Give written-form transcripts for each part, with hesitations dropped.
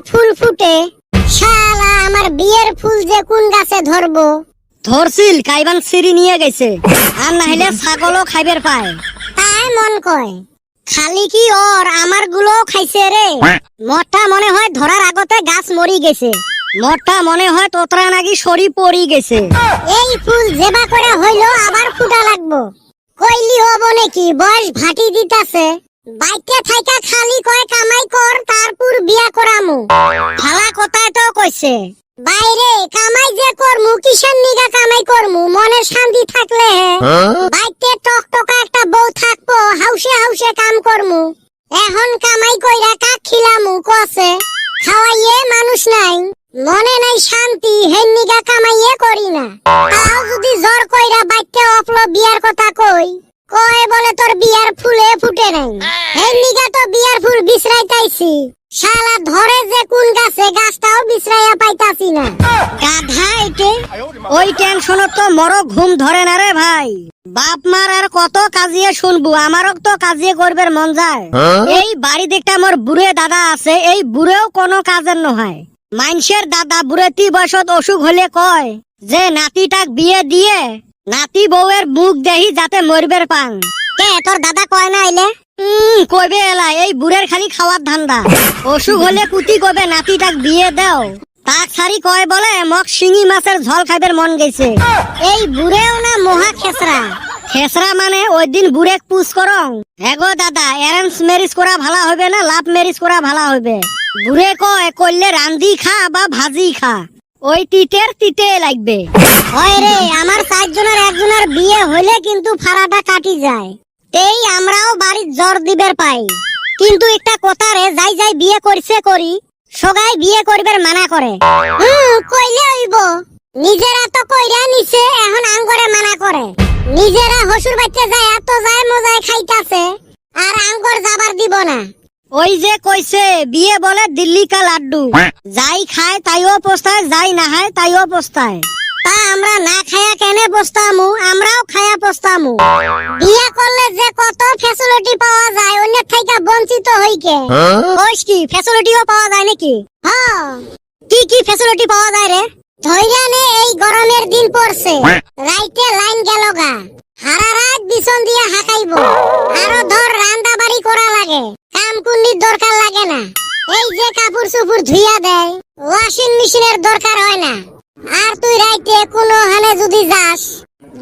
ফুল ফুটে। শালা আমার বিয়ের ফুল যে কোন গাছে ধরবো। ধরছিল কাইবান সিঁড়ি নিয়ে গেছে, আর না হলে ছাগলও খাইবার পায়। তাই মন কয়। খালি কি ওর আমার গুলো খাইছে রে। মোটা মনে হয় ধরার আগতে গাছ মরি গেছে। মোটা মনে হয় তোতরা নাকি সরি পড়ি গেছে। এই ফুল জেবা করে হইলো আবার ফুটা লাগবো। কইলি হব নাকি, বয়স ভাটি দিতাছে। বাইকে থাইকা খালি কয় কামাই কর তারপর বিয়া করামু। ভালা কথাই তো কইছে। বাইরে কামাই যে করমু কিসের নিগা কামাই করমু, মনে শান্তি থাকলে বাইকে টকটকা একটা বউ থাকবো, হাউসে হাউসে কাম করমু। এখন কামাই কইরা কাক খিলামু কসে। খাওয়াইয়ে মানুষ নাই, মনে নাই শান্তি, হেন নিগা কামাইয়ে করি না। তাও যদি জোর কইরা বাইকে অপলো বিয়ার কথা কই, কয় বলে তোর বিয়ার ফুলে ফুটে নাই। হেন নিগা তো বিয়ার ফুল বিছরাইতাইছি। শালা ধরে যে কোন গাছে, গাছটাও বিছরাইয়া পাইতাছি না। গাধা এটে। ওই টেনশনত তো মরো ঘুম ধরে না রে ভাই। বাপ মার আর কত কাজিয়ে শুনবো, আমারও তো কাজিয়ে করবার মন যায়। এই বাড়ি দেখতে আমার বুড়ে দাদা আছে, এই বুড়েও কোনো কাজের নহয়। মানুষের দাদা বুড়েতি বয়সত অসুখ হলে কয় যে নাতিটাক বিয়ে দিয়ে নাতি বউয়ের মুখ দেহি যাতে মরবের পাং। কে তোর দাদা কয় না আইলে? কইবে এলা, এই বুড়ের খালি খাওয়ার ধান্দা। অসুখ হলে কুতি কবে নাতিটাক বিয়ে দাও, তাক সারি কয় বলে মক শিঙি মাছের ঝোল খাইবার মন গেছে। এই বুড়েও না মহা খেসরা। খেসরা মানে ওই দিন বুড়েক পুষ করং। এগো দাদা, অ্যারেঞ্জ ম্যারেজ করা ভালো হবে না লাভ ম্যারেজ করা ভালো হবে? বুড়ে কয় করলে রান্দি খা বা ভাজি খা, ওই তিতের তিতে লাগবে। হয় রে, আমার 4 জনের একজনের বিয়ে হইলে কিন্তু ফাড়াটা কাটি যায়। এই আমরাও বাড়ির জ্বর দিবের পাই। কিন্তু একটা কথা রে, যাই যাই বিয়ে করছে করি, সবাই বিয়ে করবার মানা করে। কইলে হইব, নিজেরা তো কইরা নিছে, এখন আঙ্গরে মানা করে। নিজেরা হসুর বাচ্চা যায় এত যায় মজায় খাইতাছে, আর আঙ্গর যাবার দিব না। ওই যে কইছে বিয়ে বলে দিল্লি কা লাড্ডু, যাই খায় তাইও পোস্তায়, যাই না খায় তাইও পোস্তায়। তা আমরা না খায়া কেনে বসতামু, আমরাও খায়া বসতামু। বিয়ে করলে যে কত ফ্যাসিলিটি পাওয়া যায়, অন্য থেকে বঞ্চিত হইকে। কইস কি ফ্যাসিলিটিও পাওয়া যায় নাকি? হ্যাঁ, কি কি ফ্যাসিলিটি পাওয়া যায় রে? ধইরা নে এই গরমের দিন পড়ছে, রাইতে লাইন গেল গা, সারা রাত বিছন দিয়ে হাঁকাইব। আরো ধর রান্না বাড়ি করা লাগে, কাম কুন্নির দরকার লাগে না। এই যে কাপড় চুপুর ধুইয়া দেয়, ওয়াশিং মেশিনের দরকার হয় না। আর তুই রাইতে কোনো হানে যদি যাস,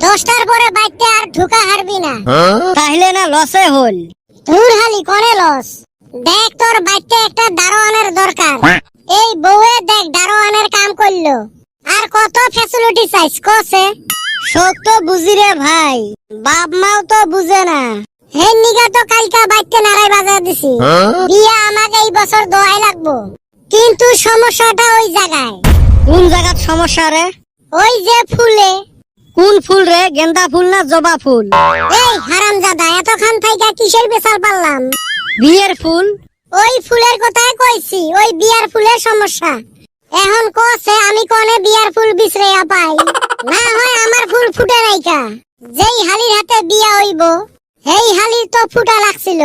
10টার পরে বাইতে আর ঢুকা হারবি না। তাহলে না লসে হল। ধুর হালি করে লস। দেখ তোর বাইতে একটা দারোয়ানের দরকার। এই বউয়ে দেখ দারোয়ানের কাম করলো, আর কত ফ্যাসিলিটি চাইছ কসে। শোক তো বুঝি রে ভাই, বাপ মাও তো বুঝে না। হে নিগা তো কালকা বাইতে নারাই বাজার দিছি, বিয়া আমাকে এই বছর দোয়াই লাগবো। কিন্তু সমস্যাটা ওই জায়গায়। কোন জায়গার সমস্যা রে? ওই যে ফুলে। কোন ফুল রে, গেন্দা ফুল না জবা ফুল? এই হারামজাদা, এতক্ষণ থাইকা কিসের বেচাল পারলাম? বিয়ের ফুল। ওই ফুলের কথাই কইছি, ওই বিয়ার ফুলের সমস্যা। এখন কসে আমি কোনে বিয়ার ফুল বিছরাইয়া পাই, না হয় আমার ফুল ফুটে নাইকা। যেই হালির হাতে বিয়া হইব, সেই হালির তো ফুটা লাগছিল।